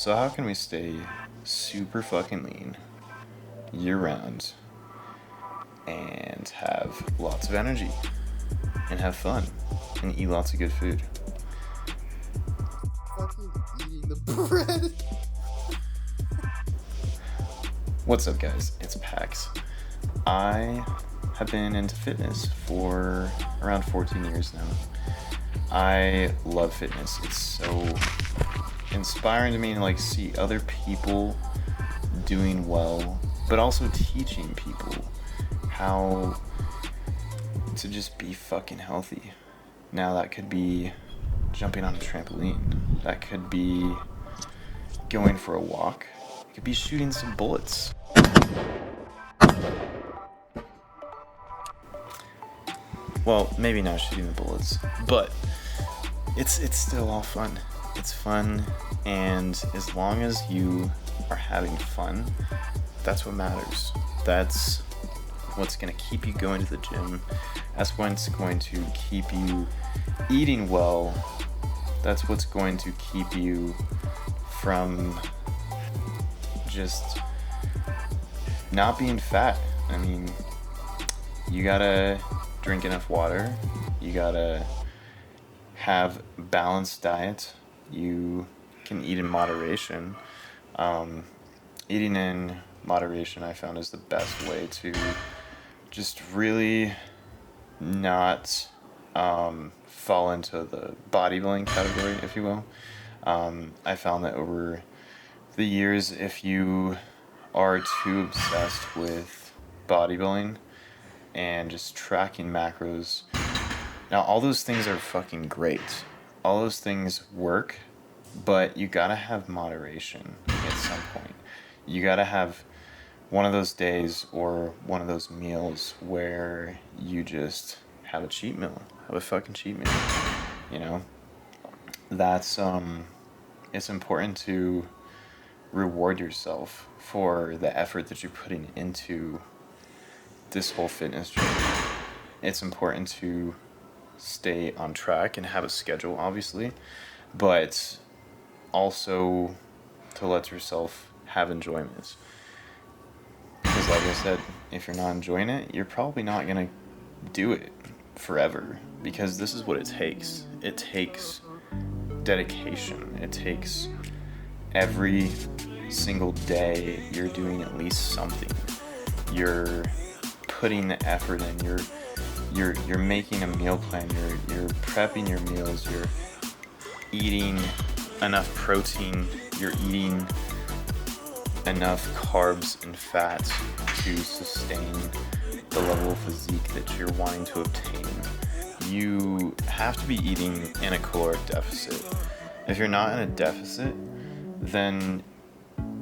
So how can we stay super fucking lean year round and have lots of energy and have fun and eat lots of good food? Fucking eating the bread. What's up, guys? It's Pax. I have been into fitness for around 14 years now. I love fitness. It's so inspiring to me to like see other people doing well, but also teaching people how to just be fucking healthy. Now that could be jumping on a trampoline. That could be going for a walk. It could be shooting some bullets. Well, maybe not shooting the bullets, but it's still all fun. It's fun, and as long as you are having fun, that's what matters. That's what's going to keep you going to the gym. That's what's going to keep you eating well. That's what's going to keep you from just not being fat. I mean, you gotta drink enough water. You gotta have balanced diet. You can eat in moderation. Eating in moderation, I found, is the best way to just really not fall into the bodybuilding category, if you will. I found that over the years, if you are too obsessed with bodybuilding and just tracking macros, now all those things are fucking great. All those things work, but you gotta have moderation at some point. You gotta have one of those days or one of those meals where you just have a cheat meal. Have a fucking cheat meal. You know? That's it's important to reward yourself for the effort that you're putting into this whole fitness journey. It's important to stay on track and have a schedule, obviously, but also to let yourself have enjoyments. Because like I said, if you're not enjoying it, you're probably not going to do it forever, because this is what it takes. It takes dedication. It takes every single day you're doing at least something. You're putting the effort in. You're making a meal plan. You're prepping your meals. You're eating enough protein. You're eating enough carbs and fat to sustain the level of physique that you're wanting to obtain. You have to be eating in a caloric deficit. If you're not in a deficit, then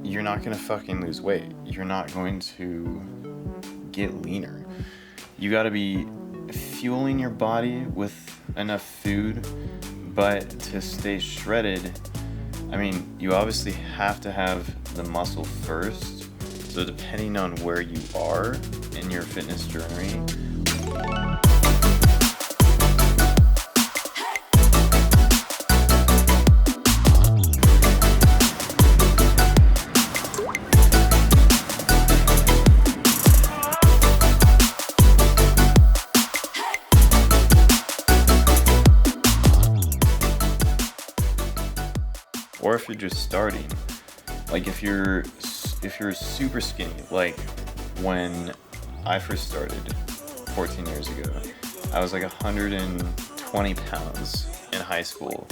you're not gonna fucking lose weight. You're not going to get leaner. You gotta be fueling your body with enough food, but to stay shredded, I mean, you obviously have to have the muscle first. So depending on where you are in your fitness journey, or if you're just starting, like if you're super skinny, like when I first started 14 years ago, I was like 120 pounds in high school,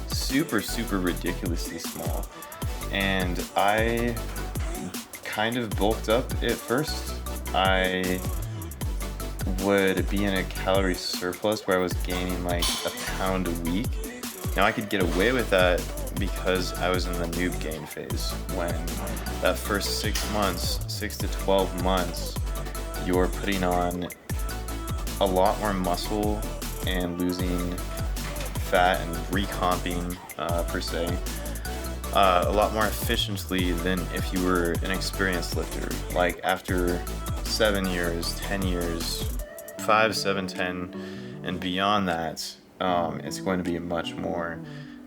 super ridiculously small, and I kind of bulked up at first. I would be in a calorie surplus where I was gaining like a pound a week. Now I could get away with that because I was in the noob gain phase. When that first 6 to 12 months, you're putting on a lot more muscle and losing fat and recomping per se a lot more efficiently than if you were an experienced lifter. Like after 7 years, 10 years, 5, 7, 10, and beyond that, it's going to be much more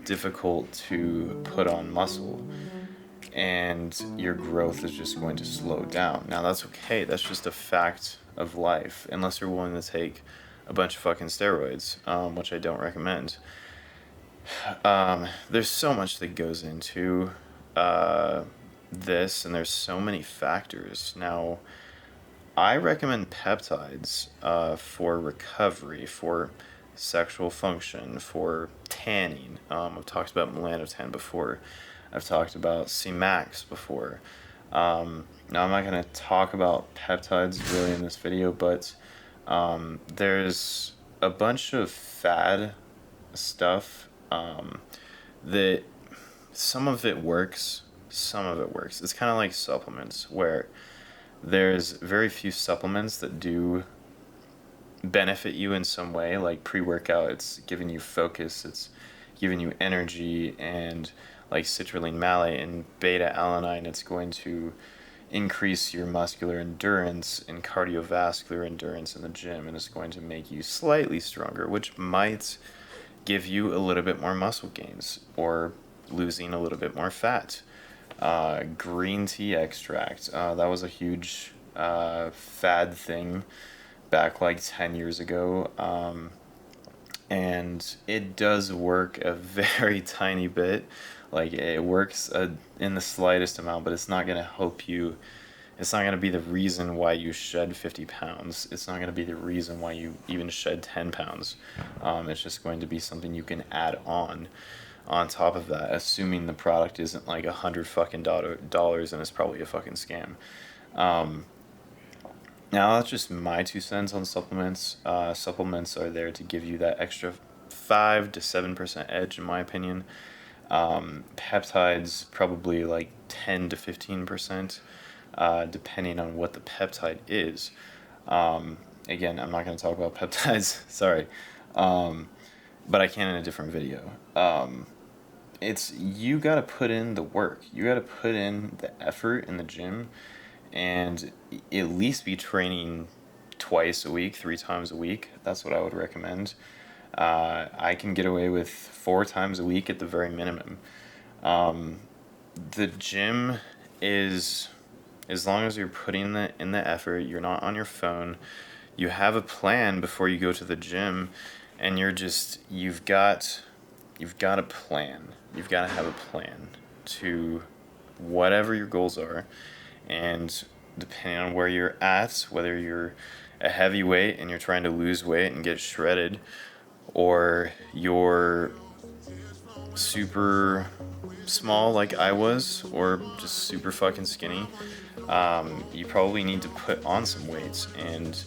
difficult to put on muscle. and your growth is just going to slow down. Now that's okay. That's just a fact of life, unless you're willing to take a bunch of fucking steroids, which I don't recommend. There's so much that goes into this, and there's so many factors. Now, I recommend peptides for recovery, for sexual function, for tanning. I've talked about melanotan before. I've talked about C-Max before. Now, I'm not going to talk about peptides really in this video, but there's a bunch of fad stuff that some of it works, some of it works. It's kind of like supplements, where there's very few supplements that do benefit you in some way. Like pre-workout, it's giving you focus, it's giving you energy, and like citrulline malate and beta alanine, it's going to increase your muscular endurance and cardiovascular endurance in the gym, and it's going to make you slightly stronger, which might give you a little bit more muscle gains or losing a little bit more fat. Green tea extract, that was a huge fad thing back like 10 years ago, and it does work a very tiny bit. Like, it works in the slightest amount, but it's not going to help you. It's not going to be the reason why you shed 50 pounds. It's not going to be the reason why you even shed 10 pounds. It's just going to be something you can add on top of that, assuming the product isn't like $100 fucking dollars and it's probably a fucking scam. Now, that's just my 2 cents on supplements. Supplements are there to give you that extra 5 to 7% edge, in my opinion. Peptides, probably like 10 to 15%, depending on what the peptide is. Again, I'm not going to talk about peptides, sorry, but I can in a different video. You got to put in the work. You got to put in the effort in the gym, and at least be training twice a week, 3 times a week. That's what I would recommend. I can get away with 4 times a week at the very minimum. The gym is, as long as you're putting in the effort, you're not on your phone, you have a plan before you go to the gym, and you've got a plan. You've got to have a plan to whatever your goals are, and depending on where you're at, whether you're a heavyweight and you're trying to lose weight and get shredded, or you're super small like I was, or just super fucking skinny, you probably need to put on some weights, and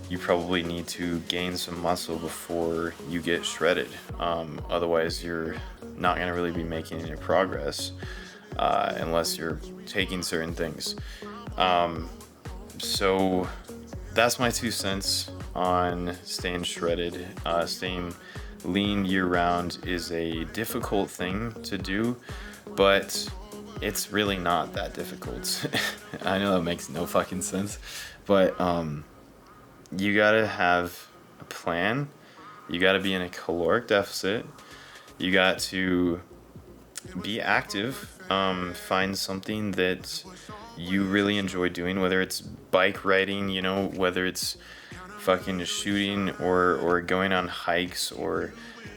you probably need to gain some muscle before you get shredded. Otherwise, you're not going to really be making any progress unless you're taking certain things. So that's my 2 cents on staying shredded. Staying lean year-round is a difficult thing to do, but it's really not that difficult. I know that makes no fucking sense, but you gotta have a plan. You gotta be in a caloric deficit. You got to be active. Find something that you really enjoy doing, whether it's bike riding, whether it's fucking shooting, or going on hikes, or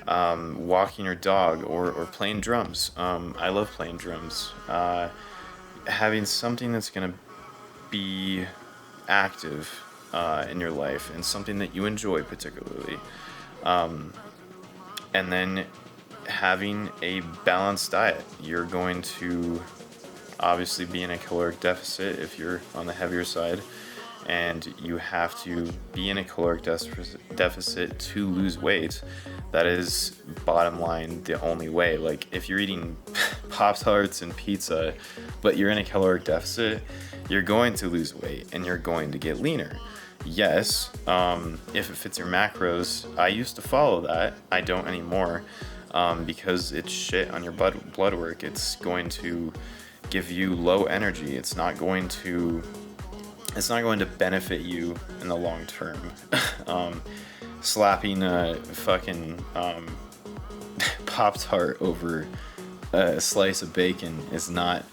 walking your dog, or playing drums. I love playing drums. Having something that's gonna be active in your life, and something that you enjoy particularly, and then having a balanced diet. You're going to obviously be in a caloric deficit if you're on the heavier side, and you have to be in a caloric deficit to lose weight. That is, bottom line, the only way. Like, if you're eating Pop-Tarts and pizza, but you're in a caloric deficit, you're going to lose weight, and you're going to get leaner. Yes, if it fits your macros. I used to follow that. I don't anymore, because it's shit on your blood work. It's going to give you low energy. It's not going to benefit you in the long term. Slapping a fucking Pop-Tart over a slice of bacon is not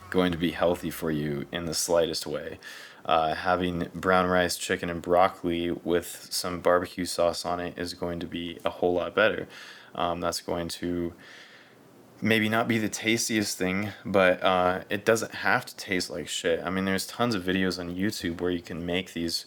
going to be healthy for you in the slightest way. Having brown rice, chicken, and broccoli with some barbecue sauce on it is going to be a whole lot better. That's going to maybe not be the tastiest thing, but it doesn't have to taste like shit. I mean, there's tons of videos on YouTube where you can make these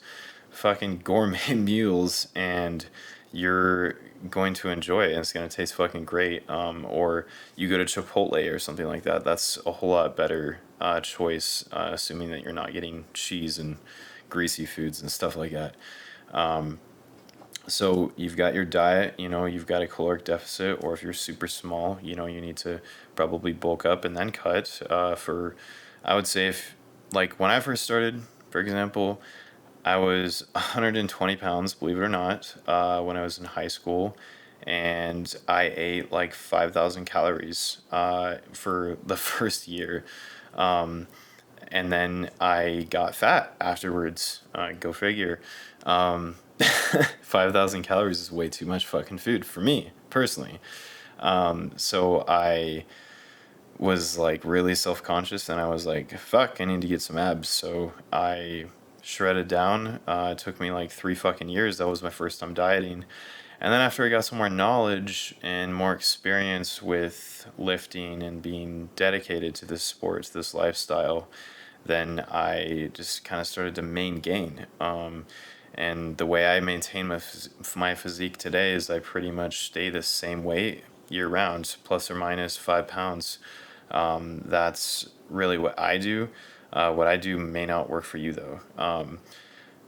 fucking gourmet meals and you're going to enjoy it and it's going to taste fucking great. Or you go to Chipotle or something like that. That's a whole lot better choice, assuming that you're not getting cheese and greasy foods and stuff like that. So you've got your diet, you know, you've got a caloric deficit, or if you're super small, you know, you need to probably bulk up and then cut. I would say, if, like, when I first started, for example, I was 120 pounds, believe it or not, when I was in high school, and I ate like 5,000 calories for the first year. And then I got fat afterwards. Go figure. 5,000 calories is way too much fucking food for me personally. So I was like really self-conscious and I was like, fuck, I need to get some abs. So I shredded down. It took me like 3 fucking years. That was my first time dieting. And then after I got some more knowledge and more experience with lifting and being dedicated to this sport, to this lifestyle, then I just kind of started to main gain. And the way I maintain my physique today is I pretty much stay the same weight year round, plus or minus 5 pounds. That's really what I do. What I do may not work for you though.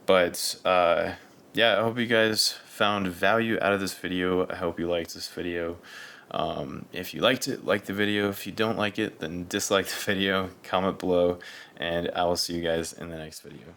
But yeah, I hope you guys found value out of this video. I hope you liked this video. If you liked it, like the video. If you don't like it, then dislike the video, comment below, and I will see you guys in the next video.